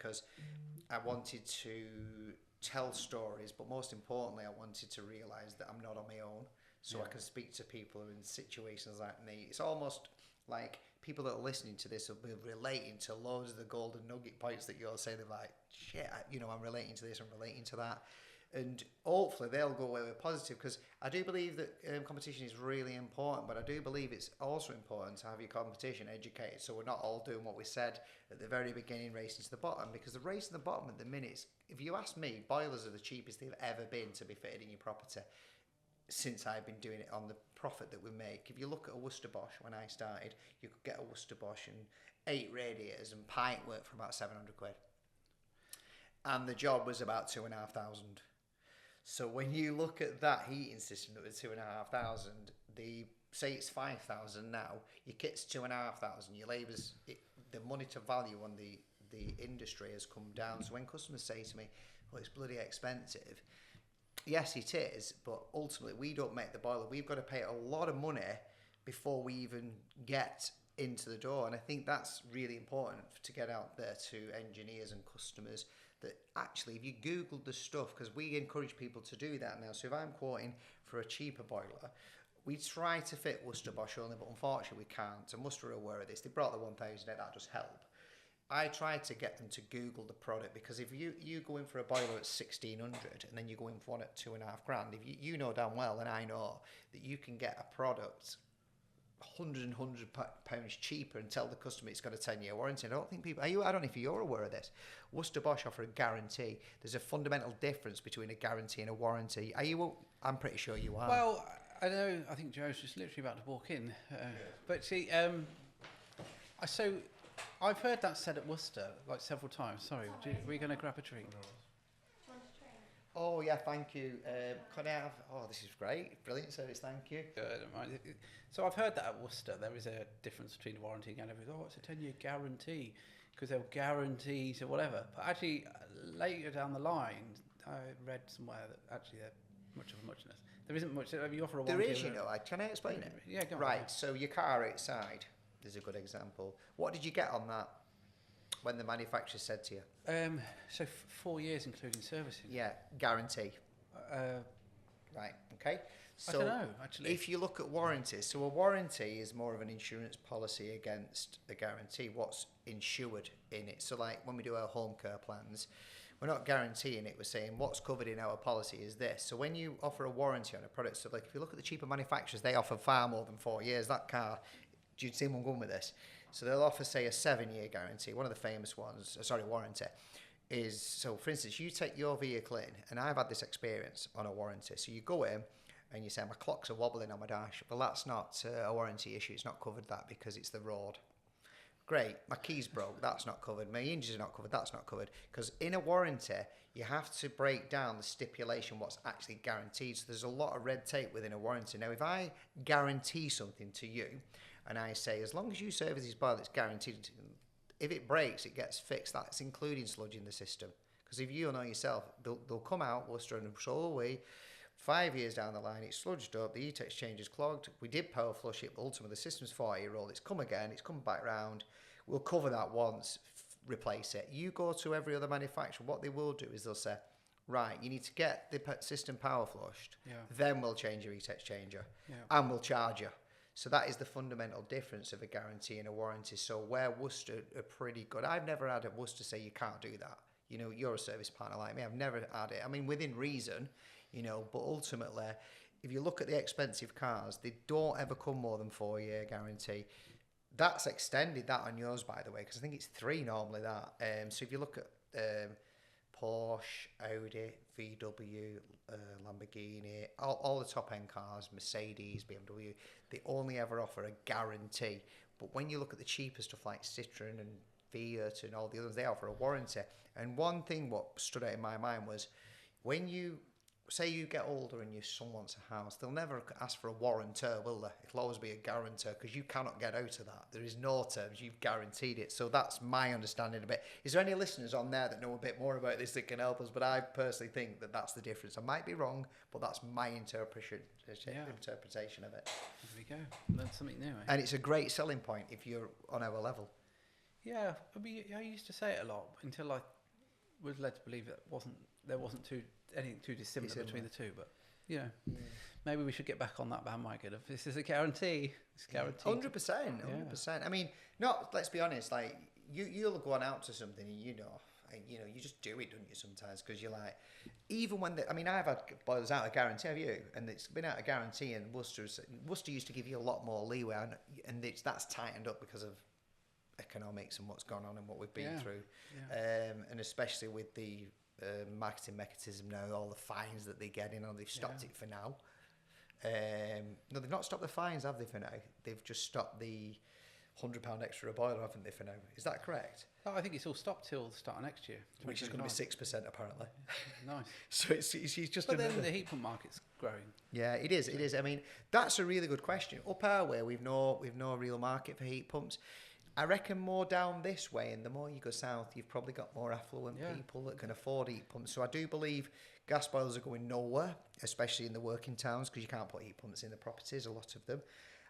because I wanted to tell stories, but most importantly, I wanted to realise that I'm not on my own, so I can speak to people who are in situations like me. It's almost like people that are listening to this will be relating to loads of the golden nugget points that you're saying. They're like, shit, I'm relating to this, I'm relating to that. And hopefully they'll go away with positive, because I do believe that competition is really important, but I do believe it's also important to have your competition educated, so we're not all doing what we said at the very beginning, racing to the bottom, because the race to the bottom at the minute, if you ask me, boilers are the cheapest they've ever been to be fitted in your property since I've been doing it on the profit that we make. If you look at a Worcester Bosch, when I started, you could get a Worcester Bosch and 8 radiators and pipe work for about 700 quid. And the job was about 2,500. So when you look at that heating system that was 2,500, say it's 5,000 now, your kit's 2,500, your labour's, the money to value on the industry has come down. So when customers say to me, well, it's bloody expensive, yes, it is, but ultimately we don't make the boiler. We've got to pay a lot of money before we even get into the door. And I think that's really important to get out there to engineers and customers, that actually if you Google the stuff, because we encourage people to do that now. So if I'm quoting for a cheaper boiler, we try to fit Worcester Bosch only, but unfortunately we can't. And Worcester are aware of this. They brought the 1,000 out, that does help. I try to get them to Google the product, because if you go in for a boiler at 1,600 and then you go in for one at 2.5 grand, if you know damn well, and I know, that you can get a product £100 pounds cheaper and tell the customer it's got a 10-year warranty. I don't think people, I don't know if you're aware of this. Worcester Bosch offer a guarantee. There's a fundamental difference between a guarantee and a warranty. I'm pretty sure you are. Well, I know. I think Joe's just literally about to walk in. But see, so I've heard that said at Worcester like several times. Sorry, were you going to grab a drink? Oh yeah, thank you. Could I have? Oh, this is great, brilliant service. Thank you. Don't mind. So I've heard that at Worcester there is a difference between warranty and everything. Oh, it's a 10-year guarantee because they'll guarantee or whatever. But actually, later down the line, I read somewhere that actually they're much of a muchness. There isn't much. You offer a warranty. There is, Can I explain it? Yeah, go on. Right. So your car outside. There's a good example. What did you get on that when the manufacturer said to you? So 4 years including servicing. Yeah, guarantee. Right, okay. So I don't know, actually. If you look at warranties, so a warranty is more of an insurance policy against a guarantee, what's insured in it. So like when we do our home care plans, we're not guaranteeing it, we're saying what's covered in our policy is this. So when you offer a warranty on a product, so like if you look at the cheaper manufacturers, they offer far more than 4 years. That car, do you see where I'm going with this? So they'll offer, say, a 7-year guarantee. One of the famous ones, warranty, is, so for instance, you take your vehicle in, and I've had this experience on a warranty. So you go in, and you say, my clocks are wobbling on my dash. Well, that's not a warranty issue. It's not covered that because it's the road. Great, my keys broke. That's not covered. My hinges are not covered. That's not covered. Because in a warranty, you have to break down the stipulation, what's actually guaranteed. So there's a lot of red tape within a warranty. Now, if I guarantee something to you, and I say, as long as you service this boiler, it's guaranteed. If it breaks, it gets fixed. That's including sludge in the system. Because if you know yourself, they'll come out, Worcester, and throw away. 5 years down the line, it's sludged up, the heat exchanger's clogged. We did power flush it, but ultimately the system's 40-year-old. It's come again, it's come back round. We'll cover that once, replace it. You go to every other manufacturer, what they will do is they'll say, right, you need to get the system power flushed, then we'll change your heat exchanger, and we'll charge you. So that is the fundamental difference of a guarantee and a warranty. So where Worcester are pretty good, I've never had a Worcester say you can't do that. You know, you're a service partner like me, I've never had it. I mean, within reason, but ultimately, if you look at the expensive cars, they don't ever come more than 4-year guarantee. That's extended that on yours, by the way, because I think it's 3 normally that. So if you look at Porsche, Audi, VW, Lamborghini, all the top-end cars, Mercedes, BMW, they only ever offer a guarantee. But when you look at the cheaper stuff like Citroen and Fiat and all the others, they offer a warranty. And one thing what stood out in my mind was, when you say you get older and your son wants a house, they'll never ask for a warrantor, will they? It'll always be a guarantor, because you cannot get out of that. There is no terms, you've guaranteed it. So that's my understanding of it. Is there any listeners on there that know a bit more about this that can help us? But I personally think that that's the difference. I might be wrong, but that's my interpretation of it. There we go. Learn something new, eh? And it's a great selling point if you're on our level. Yeah, I mean, I used to say it a lot until I was led to believe that there wasn't anything too dissimilar between the two. But you know, maybe we should get back on that bandwagon of this is a guarantee. It's guaranteed. 100%. I mean, let's be honest. Like you'll go on out to something, and you just do it, don't you? Sometimes because you're like, even when I've had boilers out of guarantee. Have you? And it's been out of guarantee, and Worcester used to give you a lot more leeway, and that's tightened up because of economics and what's gone on and what we've been through, and especially with the marketing mechanism now, all the fines that they're getting, they've stopped it for now. No, they've not stopped the fines, have they? For now, they've just stopped the £100 extra a boiler, haven't they? For now, is that correct? Oh, I think it's all stopped till the start of next year, which is going to be 6% apparently. Nice. So it's just. But then the heat pump market's growing. Yeah, it is. It is. I mean, that's a really good question. Up our way, we've no real market for heat pumps. I reckon more down this way, and the more you go south, you've probably got more affluent people that can afford heat pumps. So I do believe gas boilers are going nowhere, especially in the working towns, because you can't put heat pumps in the properties, a lot of them.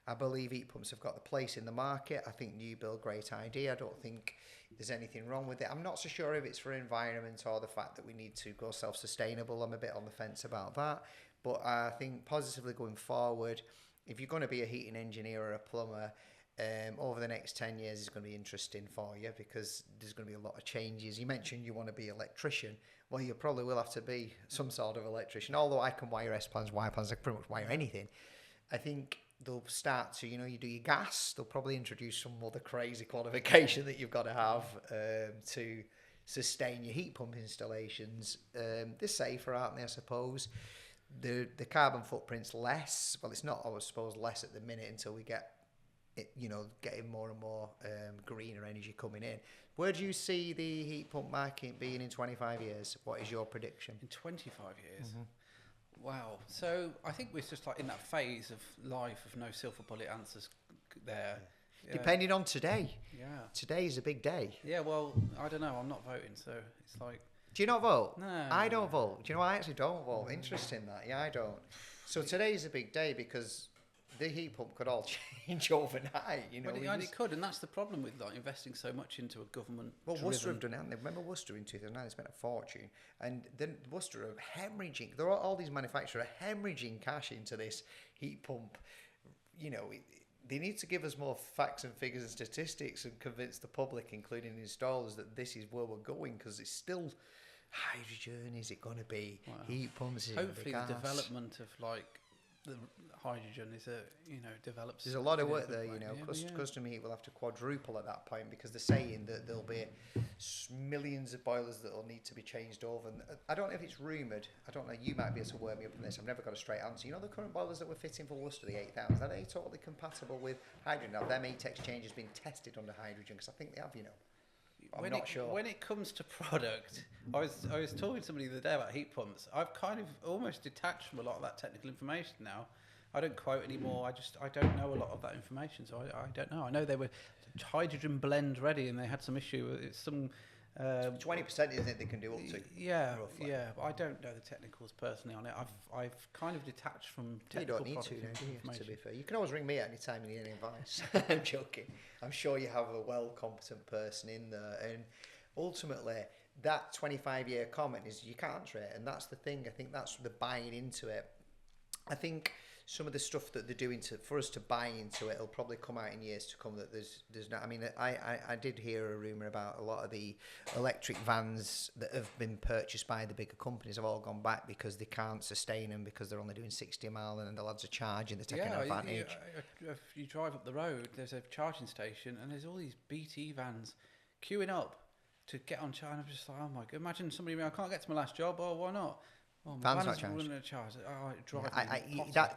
I believe heat pumps have got the place in the market. I think new build, great idea. I don't think there's anything wrong with it. I'm not so sure if it's for environment or the fact that we need to go self-sustainable. I'm a bit on the fence about that. But I think positively going forward, if you're going to be a heating engineer or a plumber, over the next 10 years is going to be interesting for you, because there's going to be a lot of changes. You mentioned you want to be an electrician. Well, you probably will have to be some sort of electrician. Although I can wire S-plans, Y plans, I can pretty much wire anything. I think they'll start to, you do your gas, they'll probably introduce some other crazy qualification that you've got to have to sustain your heat pump installations. They're safer, aren't they, I suppose? The carbon footprint's less. Well, it's not, I suppose, less at the minute until we get it, getting more and more greener energy coming in. Where do you see the heat pump market being in 25 years? What is your prediction? In 25 years? Mm-hmm. Wow. So I think we're just like in that phase of life of no silver bullet answers there. Yeah. Depending on today. Yeah. Today is a big day. Yeah, well, I don't know. I'm not voting, so it's like... Do you not vote? No. I don't vote. Do you know, I actually don't vote. Interesting that. Yeah, I don't. So today is a big day because the heat pump could all change overnight. Well, it could, and that's the problem with investing so much into a government. Well, Worcester have done it, haven't they? Remember Worcester in 2009? They spent a fortune, and then Worcester are hemorrhaging. All these manufacturers are hemorrhaging cash into this heat pump. They need to give us more facts and figures and statistics and convince the public, including installers, that this is where we're going, because it's still hydrogen. Is it going to be heat pumps? Hopefully, the development of the hydrogen is develops. There's a lot of work there, Custom heat will have to quadruple at that point, because they're saying that there'll be millions of boilers that will need to be changed over. And I don't know if it's rumoured. I don't know. You might be able to work me up on this. I've never got a straight answer. The current boilers that we're fitting for Worcester, the 8000, are they totally compatible with hydrogen? Have them heat exchange has been tested under hydrogen? Because I think they have, I'm not sure. When it comes to product, I was talking to somebody the other day about heat pumps. I've kind of almost detached from a lot of that technical information now. I don't quote anymore. I don't know a lot of that information, so I don't know. I know they were hydrogen blend ready, and they had some issue with some 20%, isn't it? They can do up to. Yeah, roughly. Yeah. But I don't know the technicals personally on it. I've kind of detached from technical. You don't need to, do you? To be fair, you can always ring me at any time you need any advice. I'm joking. I'm sure you have a well-competent person in there, and ultimately, that 25-year comment is you can't answer it, and that's the thing. I think that's the buying into it. I think some of the stuff that they're doing for us to buy into it will probably come out in years to come, that there's not. I mean, I did hear a rumour about a lot of the electric vans that have been purchased by the bigger companies have all gone back because they can't sustain them, because they're only doing 60 mile and the lads are charging, they're taking advantage. If you drive up the road, there's a charging station and there's all these BT vans queuing up to get on charge. I'm just like, oh my God, imagine somebody, I can't get to my last job, or why not? Oh, Van's not charged.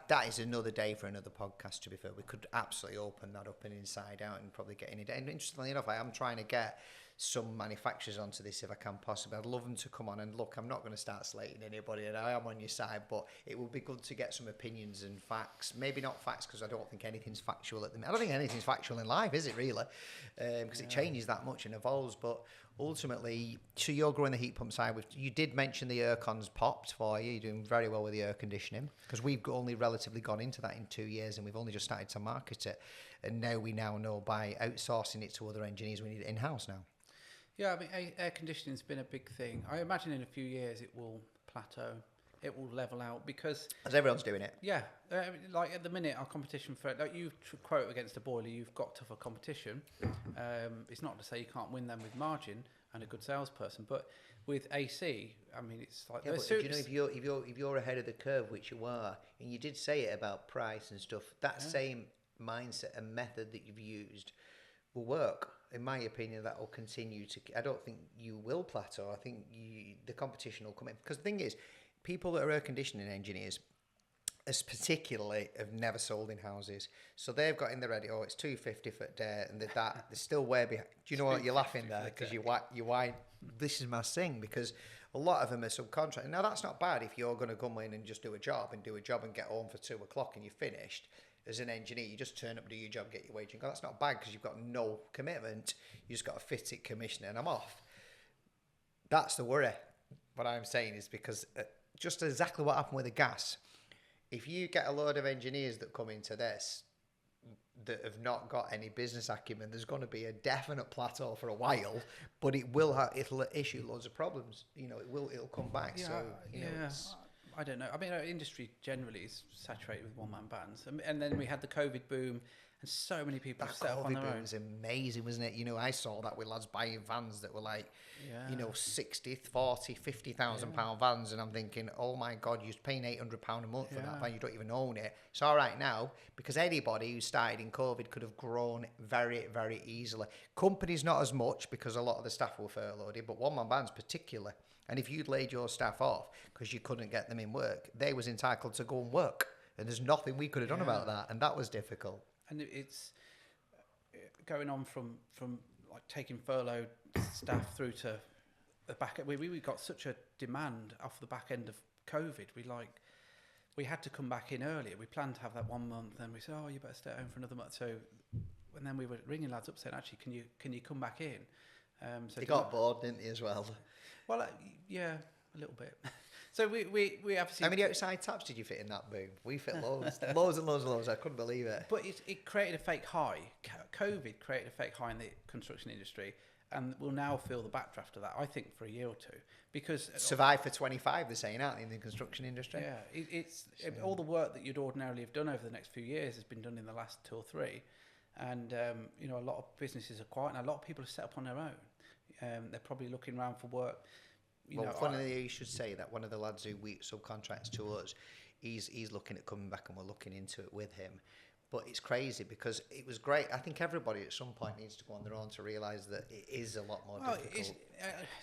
That is another day for another podcast, to be fair. We could absolutely open that up and inside out and probably get in it. And interestingly enough, I am trying to get some manufacturers onto this if I can possibly. I'd love them to come on, and look, I'm not going to start slating anybody, and I am on your side, but it would be good to get some opinions and facts. Maybe not facts, because I don't think anything's factual at the minute. I don't think anything's factual in life, is it really? Because it changes that much and evolves, but ultimately, so you're growing the heat pump side. You did mention the aircon's popped for you. You're doing very well with the air conditioning because we've only relatively gone into that in 2 years and we've only just started to market it. And now we know by outsourcing it to other engineers, we need it in-house now. Yeah, I mean, air conditioning's been a big thing. I imagine in a few years it will plateau. It will level out because... As everyone's doing it. Yeah. Like at the minute, our competition for... Like you quote against a boiler, you've got tougher competition. It's not to say you can't win them with margin and a good salesperson, but with AC, I mean, it's like... Yeah, but you know, if you're ahead of the curve, which you are, and you did say it about price and stuff, that same mindset and method that you've used will work. In my opinion, that will continue to... I don't think you will plateau. I think the competition will come in. Because the thing is, people that are air conditioning engineers, as particularly, have never sold in houses. So they've got in their head, oh, it's $250 for a day, and they're still way behind. Do you know what? You're laughing there because you whine. This is my thing, because a lot of them are subcontracting. Now, that's not bad if you're going to come in and just do a job and get home for 2 o'clock and you're finished. As an engineer, you just turn up, do your job, get your wage and go. That's not bad because you've got no commitment. You just got to fit it, commission it, and I'm off. That's the worry. What I'm saying is because just exactly what happened with the gas. If you get a load of engineers that come into this that have not got any business acumen, there's going to be a definite plateau for a while, but it'll issue loads of problems. You know, it'll come back. Yeah, so you know, I don't know. I mean, our industry generally is saturated with one-man bands, and then we had the COVID boom, and so many people set up on their own. That COVID boom was amazing, wasn't it? You know, I saw that with lads buying vans that were like, you know, 60, 40, 50,000 pound vans, and I'm thinking, oh my God, you're paying £800 a month for that van, you don't even own it. It's all right now, because anybody who started in COVID could have grown very, very easily. Companies not as much, because a lot of the staff were furloughed, but one-man bands particularly. And if you'd laid your staff off because you couldn't get them in work, they was entitled to go and work. And there's nothing we could have done about that. And that was difficult. And it's going on from like taking furloughed staff through to the back. We got such a demand off the back end of COVID. We had to come back in earlier. We planned to have that 1 month. Then we said, oh, you better stay at home for another month. So, and then we were ringing lads up saying, actually, can you come back in? So they got bored, didn't they, as well? Well, yeah, a little bit. So we obviously... How many outside taps did you fit in that boom? We fit loads. Loads and loads and loads. I couldn't believe it. But it created a fake high. COVID created a fake high in the construction industry, and we'll now feel the backdraft of that, I think, for a year or two. Because... Survive for 25, they're saying, aren't they, in the construction industry? Yeah. All the work that you'd ordinarily have done over the next few years has been done in the last 2 or 3. And, you know, a lot of businesses are quiet, and a lot of people are set up on their own. They're probably looking around for work. Funny you should say that. One of the lads who we subcontracts to us, he's looking at coming back, and we're looking into it with him. But it's crazy because it was great. I think everybody at some point needs to go on their own to realise that it is a lot more difficult.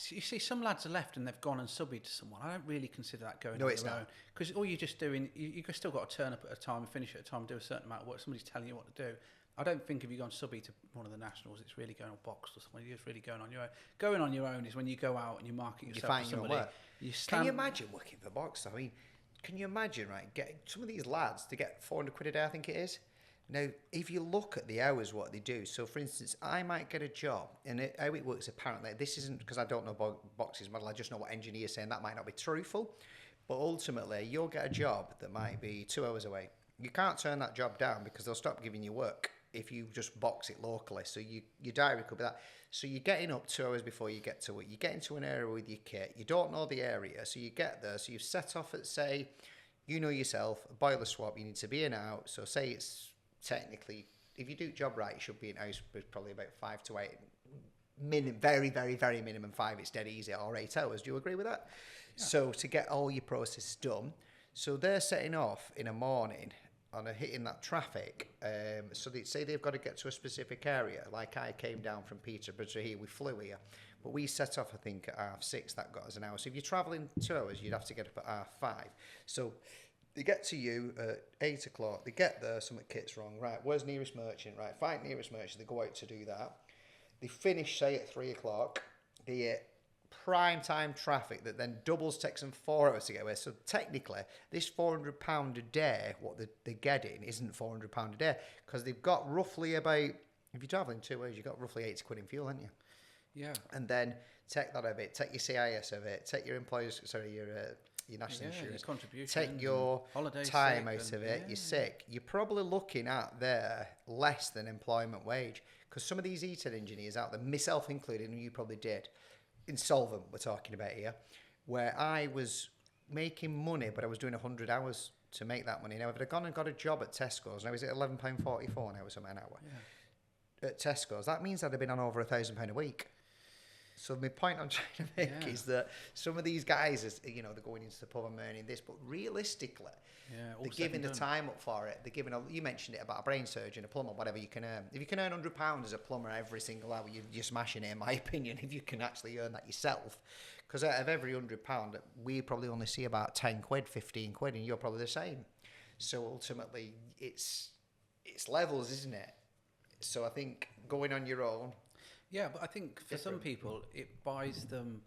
You see, some lads are left and they've gone and subbed to someone. I don't really consider that going on your own. Because all you're just doing, you've still got to turn up at a time and finish at a time, do a certain amount of work. Somebody's telling you what to do. I don't think if you go on subby to one of the nationals, it's really going on boxed or something. You're just really going on your own. Going on your own is when you go out and you market yourself to somebody. Can you imagine working for Box? I mean, can you imagine, right, getting some of these lads to get 400 quid a day, I think it is. Now, if you look at the hours, what they do, so for instance, I might get a job, and how it works apparently, this isn't because I don't know Box's model, I just know what engineers saying, that might not be truthful, but ultimately, you'll get a job that might be 2 hours away. You can't turn that job down because they'll stop giving you work if you just box it locally. So your diary could be that. So you're getting up 2 hours before you get to it. You get into an area with your kit. You don't know the area. So you get there. So you've set off at, say, you know yourself, a boiler swap, you need to be in and out. So say it's technically, if you do the job right, you should be in house probably about 5 to 8. Very, very, very minimum 5. It's dead easy, or 8 hours. Do you agree with that? Yeah. So to get all your process done. So they're setting off in a morning on hitting that traffic, so they say they've got to get to a specific area. Like I came down from Peterborough to here, we flew here, but we set off I think at 6:30. That got us an hour. So if you're travelling 2 hours, you'd have to get up at 5:30. So they get to you at 8 o'clock. They get there, something kit's wrong. Right, where's nearest merchant? Right, find nearest merchant. They go out to do that. They finish say at 3 o'clock. They hit prime time traffic that then doubles, takes them 4 hours to get away. So technically, this £400 a day, what they're getting isn't £400 a day, because they've got roughly about, if you're travelling 2 hours, you've got roughly 80 quid in fuel, haven't you? Yeah. And then take that of it, take your CIS of it, take your employers, your national Your insurance, contributions, take your holiday time sick out of it, you're sick, you're probably looking at there less than employment wage. Because some of these ETED engineers out there, myself included, and you probably did, insolvent we're talking about here, where I was making money, but I was doing 100 hours to make that money. Now, if I'd gone and got a job at Tesco's, now is it £11.44 now or something an hour? Yeah. At Tesco's, that means I'd have been on over £1,000 a week. So my point I'm trying to make is that some of these guys, they're going into the pub and earning this, but realistically, they're giving the time up for it. They're giving you mentioned it about a brain surgeon, a plumber, whatever you can earn. If you can earn £100 as a plumber every single hour, you're smashing it, in my opinion, if you can actually earn that yourself. Because out of every £100, we probably only see about 10 quid, 15 quid, and you're probably the same. So ultimately, it's levels, isn't it? So I think going on your own. Yeah, but I think for some people, it buys them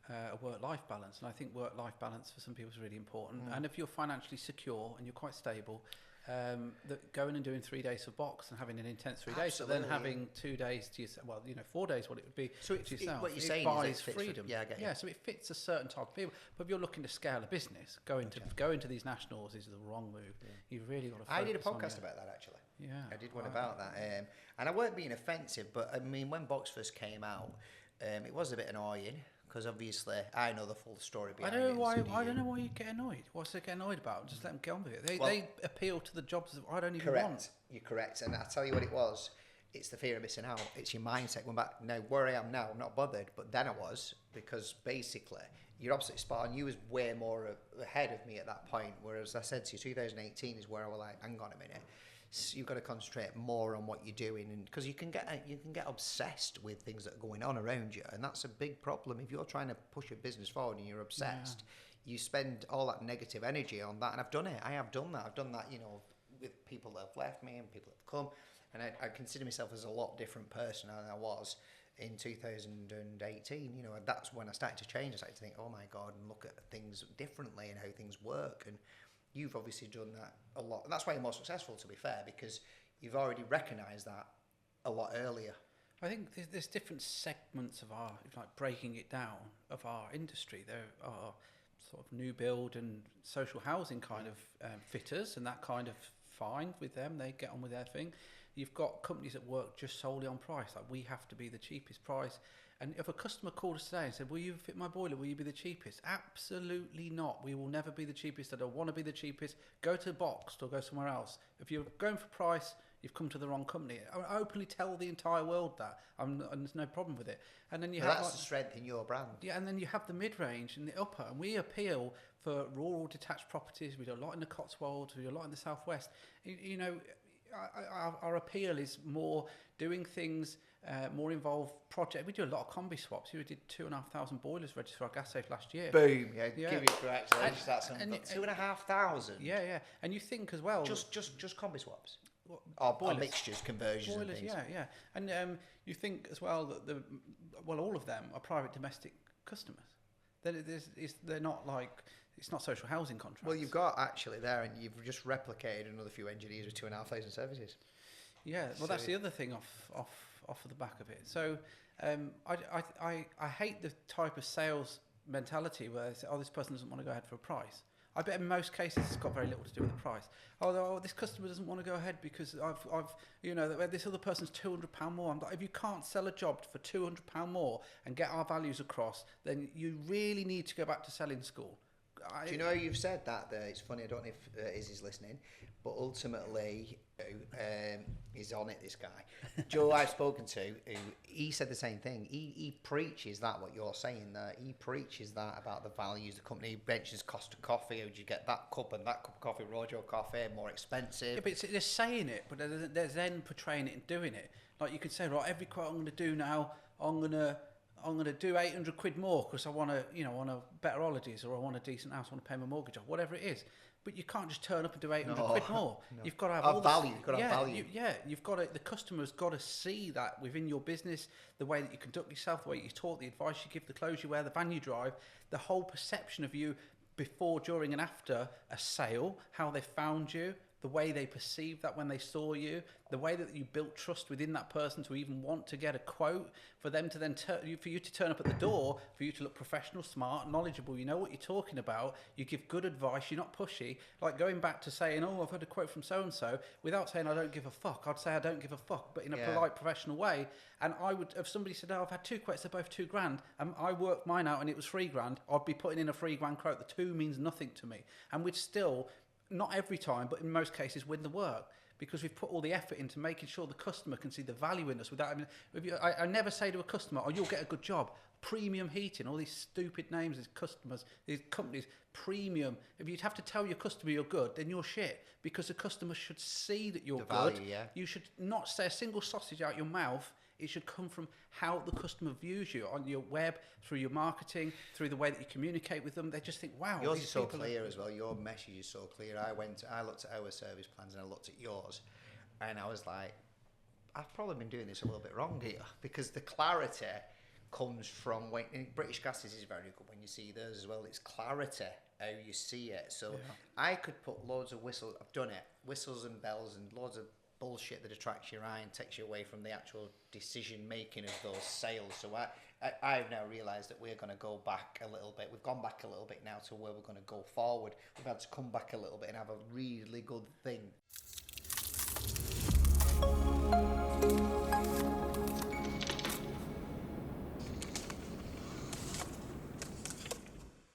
a work-life balance. And I think work-life balance for some people is really important. And if you're financially secure and you're quite stable, that going and doing 3 days of box and having an intense 3 days, but then having 2 days to yourself, 4 days, what it would be to yourself. What you're saying buys is it freedom. I get you. So it fits a certain type of people. But if you're looking to scale a business, going to these nationals is the wrong move. Yeah. You've really got to focus. I did a podcast about that, actually. Yeah, I did one about that. And I weren't being offensive, but I mean, when Box first came out, it was a bit annoying. Because obviously, I know the full story behind it. I don't know why you get annoyed. What's they get annoyed about? Just let them get on with it. They appeal to the jobs that I don't even want. You're correct. And I'll tell you what it was. It's the fear of missing out. It's your mindset going back. Now, where I am now, I'm not bothered. But then I was. Because basically, you're absolutely spot on. You was way more ahead of me at that point. Whereas I said to you, 2018 is where I was like, hang on a minute. So you've got to concentrate more on what you're doing, and because you can get obsessed with things that are going on around you, and that's a big problem. If you're trying to push a business forward and you're obsessed, you spend all that negative energy on that. And I've done it. I have done that. I've done that, with people that have left me and people that have come, and I consider myself as a lot different person than I was in 2018. That's when I started to change. I started to think, oh my God, and look at things differently and how things work. And you've obviously done that a lot. And that's why you're more successful, to be fair, because you've already recognised that a lot earlier. I think there's different segments of our, like breaking it down, of our industry. There are sort of new build and social housing kind of fitters, and that kind of fine with them. They get on with their thing. You've got companies that work just solely on price. Like, we have to be the cheapest price. And if a customer called us today and said, will you fit my boiler? Will you be the cheapest? Absolutely not. We will never be the cheapest. I don't want to be the cheapest. Go to Boxed or go somewhere else. If you're going for price, you've come to the wrong company. I openly tell the entire world that. And there's no problem with it. And then that's the strength in your brand. Yeah, and then you have the mid-range and the upper. And we appeal for rural detached properties. We do a lot in the Cotswolds. We do a lot in the Southwest. Our appeal is more doing things, more involved project. We do a lot of combi swaps. We did 2,500 boilers registered for our gas safe last year. Boom! Yeah. Give you congratulations. That's 2,500. Yeah. And you think as well, just combi swaps, or mixtures, conversions, boilers, and things. Yeah. And you think as well that all of them are private domestic customers. They're not like. It's not social housing contracts. Well, you've got actually there, and you've just replicated another few engineers with 2,500 services. Yeah, well, that's the other thing off of the back of it. So I hate the type of sales mentality where they say, oh, this person doesn't want to go ahead for a price. I bet in most cases it's got very little to do with the price. Oh, this customer doesn't want to go ahead because this other person's £200 more. I'm like, if you can't sell a job for £200 more and get our values across, then you really need to go back to selling school. Do you know you've said that? It's funny, I don't know if Izzy's listening, but ultimately, he's on it, this guy. Joe I've spoken to, he said the same thing. He preaches that, what you're saying there. He preaches that about the values. The company mentions cost of coffee. How do you get that cup and that cup of coffee, Rojo coffee, more expensive? Yeah, but they're saying it, but they're then portraying it and doing it. Like, you could say, right, every quote I'm going to do now, I'm going to do 800 quid more because I want a better holidays, or I want a decent house, I want to pay my mortgage off, whatever it is. But you can't just turn up and do 800 quid more. No. You've got to have all value. You've got to have value. You've got to. The customer's got to see that within your business, the way that you conduct yourself, the way you talk, the advice you give, the clothes you wear, the van you drive, the whole perception of you before, during, and after a sale, how they found you. the way they perceived that when they saw you, the way that you built trust within that person to even want to get a quote, for them to then for you to turn up at the door, for you to look professional, smart, knowledgeable, you know what you're talking about, you give good advice, you're not pushy. Like going back to saying, oh, I've had a quote from so-and-so, without saying I don't give a fuck, I'd say I don't give a fuck, but in a polite, professional way. And I would, if somebody said, oh, I've had 2 quotes, they're both $2,000, and I worked mine out and it was $3,000, I'd be putting in a $3,000 quote. The 2 means nothing to me. And we'd still, not every time, but in most cases, win the work, because we've put all the effort into making sure the customer can see the value in us. Without, I mean, I never say to a customer, oh, you'll get a good job. Premium heating, all these stupid names, these customers, these companies, premium. If you'd have to tell your customer you're good, then you're shit, because the customer should see that you're good. Value, yeah. You should not say a single sausage out your mouth. It should come from how the customer views you on your web, through your marketing, through the way that you communicate with them. They just think, wow. Yours is so clear as well. Your message is so clear. I looked at our service plans and I looked at yours, and I was like, I've probably been doing this a little bit wrong here, because the clarity comes from when British Gases is very good when you see theirs as well. It's clarity how you see it. So I could put loads of whistles. I've done it, whistles and bells and loads of bullshit that attracts your eye and takes you away from the actual decision making of those sales. So I've now realised that we're going to go back a little bit. We've gone back a little bit now to where we're going to go forward. We've had to come back a little bit and have a really good thing.